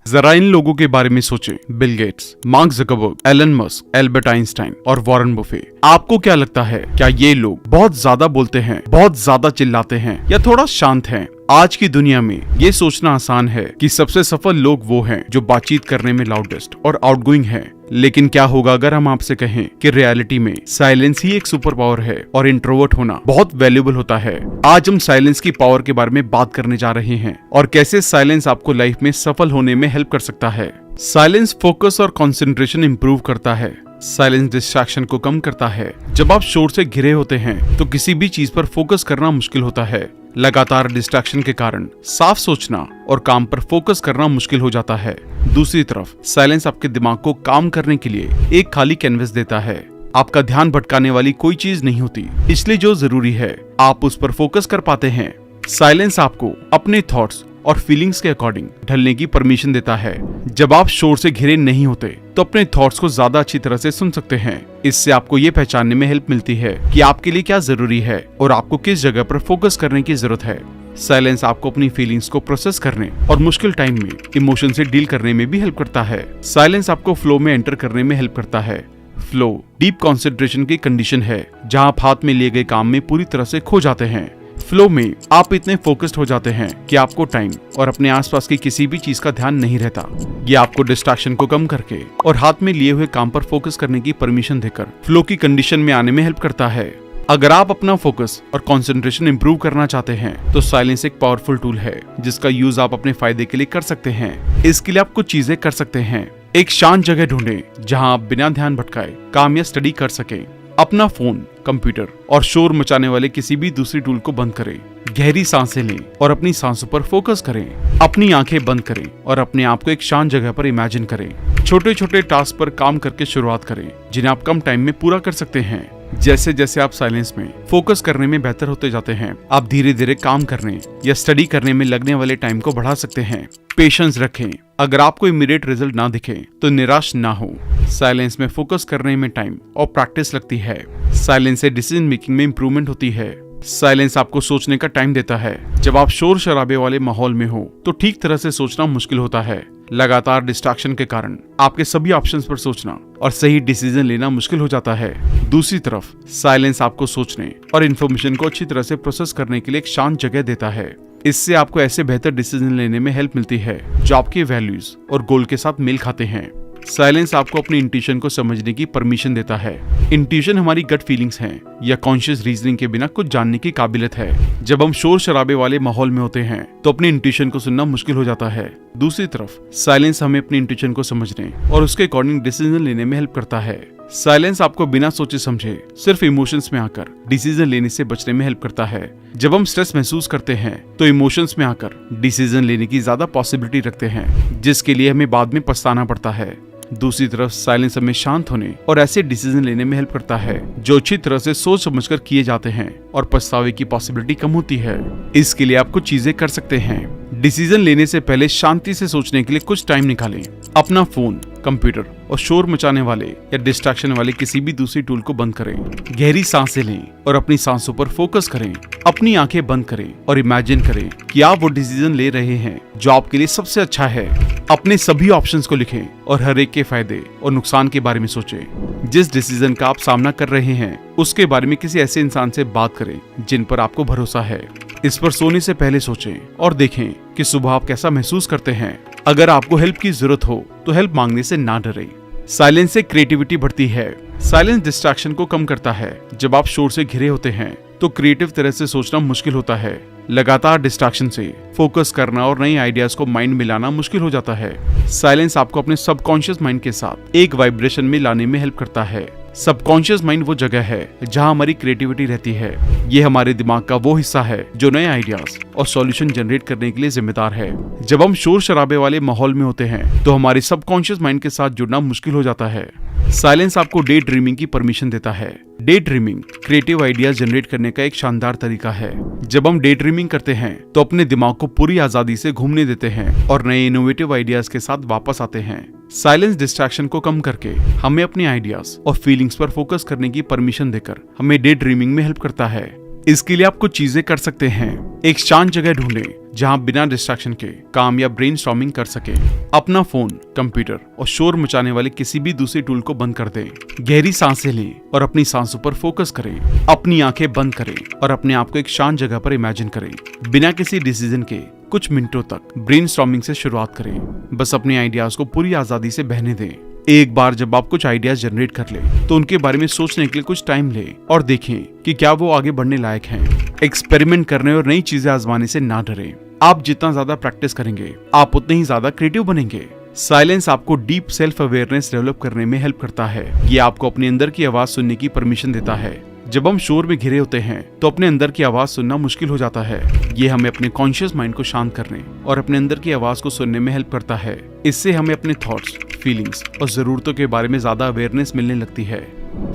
जरा इन लोगों के बारे में सोचें। Bill Gates, Mark Zuckerberg, Elon Musk, Albert Einstein और वॉरेन बफे। आपको क्या लगता है, क्या ये लोग बहुत ज्यादा बोलते हैं, बहुत ज्यादा चिल्लाते हैं या थोड़ा शांत हैं? आज की दुनिया में ये सोचना आसान है कि सबसे सफल लोग वो हैं जो बातचीत करने में लाउडेस्ट और आउटगोइंग हैं। लेकिन क्या होगा अगर हम आपसे कहें कि रियलिटी में साइलेंस ही एक सुपर पावर है और इंट्रोवर्ट होना बहुत वैल्यूएबल होता है। आज हम साइलेंस की पावर के बारे में बात करने जा रहे हैं और कैसे साइलेंस आपको लाइफ में सफल होने में हेल्प कर सकता है। साइलेंस फोकस और कंसंट्रेशन इंप्रूव करता है। साइलेंस डिस्ट्रैक्शन को कम करता है। जब आप शोर से घिरे होते हैं तो किसी भी चीज पर फोकस करना मुश्किल होता है। लगातार डिस्ट्रैक्शन के कारण साफ सोचना और काम पर फोकस करना मुश्किल हो जाता है। दूसरी तरफ साइलेंस आपके दिमाग को काम करने के लिए एक खाली कैनवस देता है। आपका ध्यान भटकाने वाली कोई चीज नहीं होती, इसलिए जो जरूरी है आप उस पर फोकस कर पाते हैं। साइलेंस आपको अपने थॉट्स और फीलिंग्स के अकॉर्डिंग ढलने की परमिशन देता है। जब आप शोर से घिरे नहीं होते तो अपने थॉट्स को ज्यादा अच्छी तरह से सुन सकते हैं। इससे आपको ये पहचानने में हेल्प मिलती है कि आपके लिए क्या जरूरी है और आपको किस जगह पर फोकस करने की जरूरत है। साइलेंस आपको अपनी फीलिंग्स को प्रोसेस करने और मुश्किल टाइम में इमोशन से डील करने में भी हेल्प करता है। साइलेंस आपको फ्लो में एंटर करने में हेल्प करता है। फ्लो डीप कॉन्सेंट्रेशन की कंडीशन है जहाँ आप हाथ में लिए गए काम में पूरी तरह से खो जाते हैं। फ्लो में आप इतने फोकस्ड हो जाते हैं कि आपको टाइम और अपने आसपास की किसी भी चीज का ध्यान नहीं रहता। ये आपको डिस्ट्रैक्शन को कम करके और हाथ में लिए हुए काम पर फोकस करने की परमिशन देकर फ्लो की कंडीशन में आने में हेल्प करता है। अगर आप अपना फोकस और कंसंट्रेशन इंप्रूव करना चाहते हैं तो साइलेंस एक पावरफुल टूल है जिसका यूज आप अपने फायदे के लिए कर सकते हैं। इसके लिए आप कुछ चीजें कर सकते हैं। एक शांत जगह ढूंढें जहां आप बिना ध्यान भटकाए काम या स्टडी कर सकें। अपना फोन, कंप्यूटर और शोर मचाने वाले किसी भी दूसरी टूल को बंद करें। गहरी सांसें लें और अपनी सांसों पर फोकस करें। अपनी आंखें बंद करें और अपने आप को एक शांत जगह पर इमेजिन करें। छोटे छोटे टास्क पर काम करके शुरुआत करें जिन्हें आप कम टाइम में पूरा कर सकते हैं। जैसे जैसे आप साइलेंस में फोकस करने में बेहतर होते जाते हैं, आप धीरे धीरे काम करने या स्टडी करने में लगने वाले टाइम को बढ़ा सकते हैं। पेशेंस रखें। अगर आपको इमीडिएट रिजल्ट ना दिखे तो निराश ना हो। साइलेंस में फोकस करने में टाइम और प्रैक्टिस लगती है। साइलेंस से डिसीजन मेकिंग में इंप्रूवमेंट होती है। साइलेंस आपको सोचने का टाइम देता है। जब आप शोर शराबे वाले माहौल में हो तो ठीक तरह से सोचना मुश्किल होता है। लगातार डिस्ट्रैक्शन के कारण आपके सभी ऑप्शंस पर सोचना और सही डिसीजन लेना मुश्किल हो जाता है। दूसरी तरफ साइलेंस आपको सोचने और इन्फॉर्मेशन को अच्छी तरह से प्रोसेस करने के लिए एक शांत जगह देता है। इससे आपको ऐसे बेहतर डिसीजन लेने में हेल्प मिलती है जो आपके वैल्यूज और गोल के साथ मेल खाते हैं। साइलेंस आपको अपनी इंट्यूशन को समझने की परमिशन देता है। इंट्यूशन हमारी गट फीलिंग्स हैं या कॉन्शियस रीजनिंग के बिना कुछ जानने की काबिलियत है। जब हम शोर शराबे वाले माहौल में होते हैं तो अपनी इंट्यूशन को सुनना मुश्किल हो जाता है। दूसरी तरफ साइलेंस हमें अपनी इंट्यूशन को समझने और उसके अकॉर्डिंग डिसीजन लेने में हेल्प करता है। साइलेंस आपको बिना सोचे समझे सिर्फ इमोशंस में आकर डिसीजन लेने से बचने में हेल्प करता है। जब हम स्ट्रेस महसूस करते हैं तो इमोशंस में आकर डिसीजन लेने की ज्यादा पॉसिबिलिटी रखते हैं जिसके लिए हमें बाद में पछताना पड़ता है। दूसरी तरफ साइलेंस हमें शांत होने और ऐसे डिसीजन लेने में हेल्प करता है जो अच्छी तरह से सोच समझकर किए जाते हैं और पछतावे की पॉसिबिलिटी कम होती है। इसके लिए आप कुछ चीजें कर सकते हैं। डिसीजन लेने से पहले शांति से सोचने के लिए कुछ टाइम निकालें। अपना फोन, कंप्यूटर और शोर मचाने वाले या डिस्ट्रैक्शन वाले किसी भी दूसरी टूल को बंद करें। गहरी सांसें लें और अपनी सांसों पर फोकस करें। अपनी आंखें बंद करें और इमेजिन करें कि आप वो डिसीजन ले रहे हैं जो आपके लिए सबसे अच्छा है। अपने सभी ऑप्शंस को लिखें और हर एक के फायदे और नुकसान के बारे में सोचें। जिस डिसीजन का आप सामना कर रहे हैं उसके बारे में किसी ऐसे इंसान से बात करें जिन पर आपको भरोसा है। इस पर सोने से पहले सोचें और देखें कि सुबह आप कैसा महसूस करते हैं। अगर आपको हेल्प की जरूरत हो तो हेल्प मांगने से ना डरें। साइलेंस से क्रिएटिविटी बढ़ती है। साइलेंस डिस्ट्रैक्शन को कम करता है। जब आप शोर से घिरे होते हैं तो क्रिएटिव तरह से सोचना मुश्किल होता है। लगातार डिस्ट्रैक्शन से फोकस करना और नए आइडियाज को माइंड में लाना मुश्किल हो जाता है। साइलेंस आपको अपने सबकॉन्शियस माइंड के साथ एक वाइब्रेशन में लाने में हेल्प करता है। सबकॉन्शियस माइंड वो जगह है जहां हमारी क्रिएटिविटी रहती है। ये हमारे दिमाग का वो हिस्सा है जो नए आइडियाज और सॉल्यूशन जनरेट करने के लिए जिम्मेदार है। जब हम शोर शराबे वाले माहौल में होते हैं तो हमारे सबकॉन्शियस माइंड के साथ जुड़ना मुश्किल हो जाता है। साइलेंस आपको डे ड्रीमिंग की परमिशन देता है। Day dreaming creative ideas generate करने का एक शानदार तरीका है। जब हम डे ड्रीमिंग करते हैं तो अपने दिमाग को पूरी आजादी से घूमने देते हैं और नए इनोवेटिव आइडियाज के साथ वापस आते हैं। साइलेंस डिस्ट्रैक्शन को कम करके हमें अपने आइडियाज और फीलिंग्स पर फोकस करने की परमिशन देकर हमें डे ड्रीमिंग में हेल्प करता है। इसके लिए आप कुछ चीजें कर सकते हैं। एक शांत जगह ढूंढें जहां बिना डिस्ट्रैक्शन के काम या ब्रेनस्टॉर्मिंग कर सके। अपना फोन, कंप्यूटर और शोर मचाने वाले किसी भी दूसरे टूल को बंद कर दें। गहरी सांसें लें और अपनी सांसों पर फोकस करें। अपनी आंखें बंद करें और अपने आप को एक शांत जगह पर इमेजिन करें। बिना किसी डिसीजन के कुछ मिनटों तक ब्रेनस्टॉर्मिंग से शुरुआत करें। बस अपने आइडियाज को पूरी आजादी से बहने दें। एक बार जब आप कुछ आइडियाज जनरेट कर लें तो उनके बारे में सोचने के लिए कुछ टाइम लें और देखें कि क्या वो आगे बढ़ने लायक हैं। एक्सपेरिमेंट करने और नई चीजें आजमाने से ना डरें। आप जितना ज्यादा प्रैक्टिस करेंगे आप उतने ही ज्यादा क्रिएटिव बनेंगे। साइलेंस आपको डीप सेल्फ अवेयरनेस डेवलप करने में हेल्प करता है। ये आपको अपने अंदर की आवाज सुनने की परमिशन देता है। जब हम शोर में घिरे होते हैं तो अपने अंदर की आवाज सुनना मुश्किल हो जाता है। ये हमें अपने कॉन्शियस माइंड को शांत करने और अपने अंदर की आवाज को सुनने में हेल्प करता है। इससे हमें अपने थॉट्स, फीलिंग्स और जरूरतों के बारे में ज्यादा अवेयरनेस मिलने लगती है।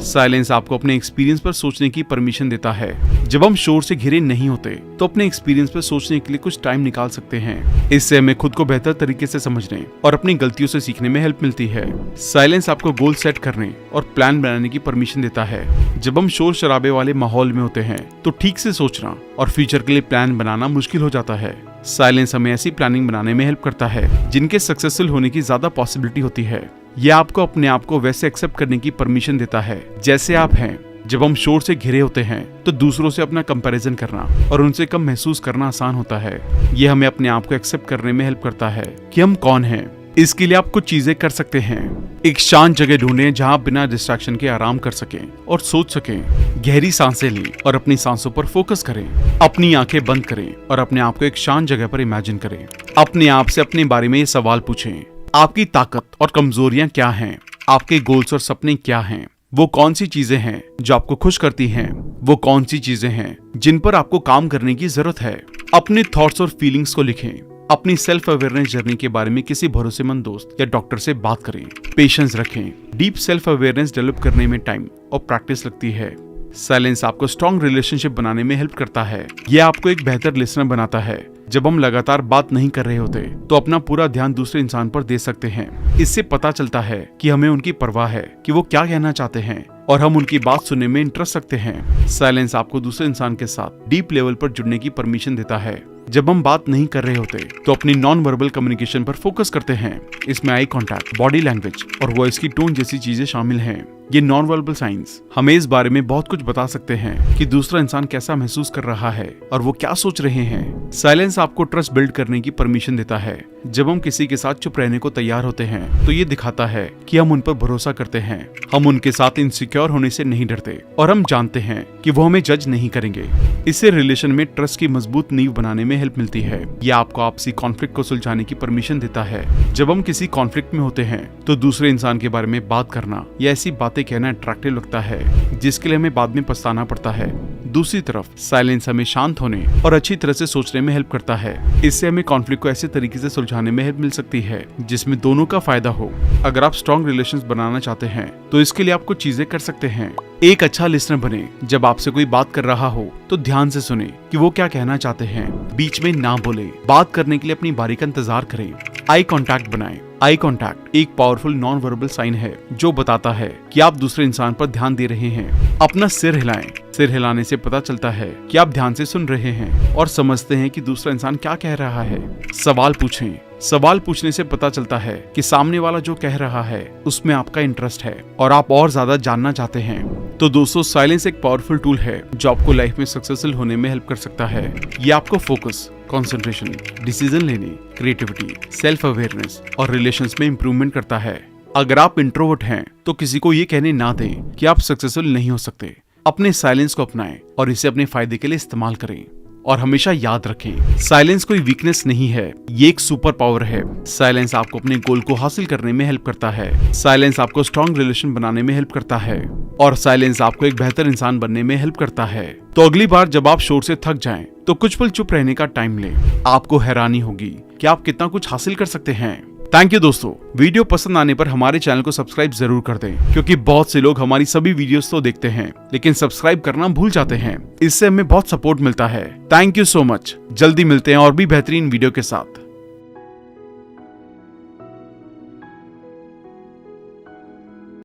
साइलेंस आपको अपने एक्सपीरियंस पर सोचने की परमिशन देता है। जब हम शोर से घिरे नहीं होते तो अपने एक्सपीरियंस पर सोचने के लिए कुछ टाइम निकाल सकते हैं। इससे हमें खुद को बेहतर तरीके से समझने और अपनी गलतियों से सीखने में हेल्प मिलती है। साइलेंस आपको गोल सेट करने और प्लान बनाने की परमिशन देता है। जब हम शोर शराबे वाले माहौल में होते हैं तो ठीक से सोचना और फ्यूचर के लिए प्लान बनाना मुश्किल हो जाता है। साइलेंस हमें ऐसी प्लानिंग बनाने में हेल्प करता है जिनके सक्सेसफुल होने की ज्यादा पॉसिबिलिटी होती है। यह आपको अपने आप को वैसे एक्सेप्ट करने की परमिशन देता है जैसे आप हैं। जब हम शोर से घिरे होते हैं तो दूसरों से अपना कंपैरिजन करना और उनसे कम महसूस करना आसान होता है। यह हमें अपने आप को एक्सेप्ट करने में हेल्प करता है कि हम कौन हैं। इसके लिए आप कुछ चीजें कर सकते हैं। एक शांत जगह ढूंढें जहां बिना डिस्ट्रैक्शन के आराम कर सकें और सोच सकें। गहरी सांसें लें और अपनी सांसों पर फोकस करें। अपनी आंखें बंद करें और अपने आप को एक शांत जगह पर इमेजिन करें। अपने आप से अपने बारे में ये सवाल पूछें। आपकी ताकत और कमजोरियां क्या हैं? आपके गोल्स और सपने क्या हैं? वो कौन सी चीजें हैं जो आपको खुश करती हैं? वो कौन सी चीजें हैं जिन पर आपको काम करने की जरूरत है? अपने थॉट्स और फीलिंग्स को लिखें। अपनी सेल्फ अवेयरनेस जर्नी के बारे में किसी भरोसेमंद दोस्त या डॉक्टर से बात करें। पेशेंस रखें। डीप सेल्फ अवेयरनेस डेवलप करने में टाइम और प्रैक्टिस लगती है। साइलेंस आपको स्ट्रॉन्ग रिलेशनशिप बनाने में हेल्प करता है। यह आपको एक बेहतर लिसनर बनाता है। जब हम लगातार बात नहीं कर रहे होते तो अपना पूरा ध्यान दूसरे इंसान पर दे सकते हैं। इससे पता चलता है कि हमें उनकी परवाह है, कि वो क्या कहना चाहते हैं और हम उनकी बात सुनने में इंटरेस्ट रखते हैं। साइलेंस आपको दूसरे इंसान के साथ डीप लेवल पर जुड़ने की परमिशन देता है। जब हम बात नहीं कर रहे होते तो अपनी नॉन वर्बल कम्युनिकेशन पर फोकस करते हैं। इसमें आई कांटेक्ट, बॉडी लैंग्वेज और वॉइस की टोन जैसी चीजें शामिल हैं। ये नॉन वर्बल साइंस हमें इस बारे में बहुत कुछ बता सकते हैं कि दूसरा इंसान कैसा महसूस कर रहा है और वो क्या सोच रहे हैं। साइलेंस आपको ट्रस्ट बिल्ड करने की परमिशन देता है। जब हम किसी के साथ चुप रहने को तैयार होते हैं तो ये दिखाता है कि हम उन पर भरोसा करते हैं। हम उनके साथ इनसिक्योर होने से नहीं डरते और हम जानते हैं कि वो हमें जज नहीं करेंगे। इससे रिलेशन में ट्रस्ट की मजबूत नींव बनाने में हेल्प मिलती है। यह आपको आपसी कॉन्फ्लिक्ट को सुलझाने की परमिशन देता है। जब हम किसी कॉन्फ्लिक्ट में होते हैं तो दूसरे इंसान के बारे में बात करना या ऐसी बातें कहना अट्रैक्टिव लगता है जिसके लिए हमें बाद में पछताना पड़ता है। दूसरी तरफ साइलेंस हमें शांत होने और अच्छी तरह से सोचने में हेल्प करता है। इससे हमें कॉन्फ्लिक्ट को ऐसे तरीके से सुलझाने में हेल्प मिल सकती है जिसमें दोनों का फायदा हो। अगर आप स्ट्रॉन्ग रिलेशंस बनाना चाहते हैं तो इसके लिए आप कुछ चीजें कर सकते हैं। एक अच्छा लिसनर बने। जब आपसे कोई बात कर रहा हो तो ध्यान से सुने कि वो क्या कहना चाहते हैं। बीच में ना बोले। बात करने के लिए अपनी बारी का इंतजार करें। आई कांटेक्ट बनाएं। आई कांटेक्ट एक पावरफुल नॉन वर्बल साइन है जो बताता है कि आप दूसरे इंसान पर ध्यान दे रहे हैं। अपना सिर हिलाएं। सिर हिलाने से पता चलता है कि आप ध्यान से सुन रहे हैं और समझते हैं कि दूसरा इंसान क्या कह रहा है। सवाल पूछें। सवाल पूछने से पता चलता है कि सामने वाला जो कह रहा है उसमें आपका इंटरेस्ट है और आप और ज्यादा जानना चाहते हैं। तो दोस्तों, साइलेंस एक पावरफुल टूल है जो आपको लाइफ में सक्सेसफुल होने में हेल्प कर सकता है। ये आपको फोकस, कंसंट्रेशन, डिसीजन लेने, क्रिएटिविटी, सेल्फ अवेयरनेस और रिलेशंस में इंप्रूवमेंट करता है। अगर आप इंट्रोवर्ट हैं तो किसी को ये कहने ना दें कि आप सक्सेसफुल नहीं हो सकते। अपने साइलेंस को अपनाएं और इसे अपने फायदे के लिए इस्तेमाल करें। और हमेशा याद रखें, साइलेंस कोई वीकनेस नहीं है, ये एक सुपर पावर है। साइलेंस आपको अपने गोल को हासिल करने में हेल्प करता है। साइलेंस आपको स्ट्रॉन्ग रिलेशन बनाने में हेल्प करता है और साइलेंस आपको एक बेहतर इंसान बनने में हेल्प करता है। तो अगली बार जब आप शोर से थक जाएं तो कुछ पल चुप रहने का टाइम लें। आपको हैरानी होगी कि आप कितना कुछ हासिल कर सकते हैं। थैंक यू दोस्तों। वीडियो पसंद आने पर हमारे चैनल को सब्सक्राइब जरूर कर दें, क्योंकि बहुत से लोग हमारी सभी वीडियोस तो देखते हैं लेकिन सब्सक्राइब करना भूल जाते हैं। इससे हमें बहुत सपोर्ट मिलता है। Thank you so much. जल्दी मिलते हैं और भी बेहतरीन वीडियो के साथ।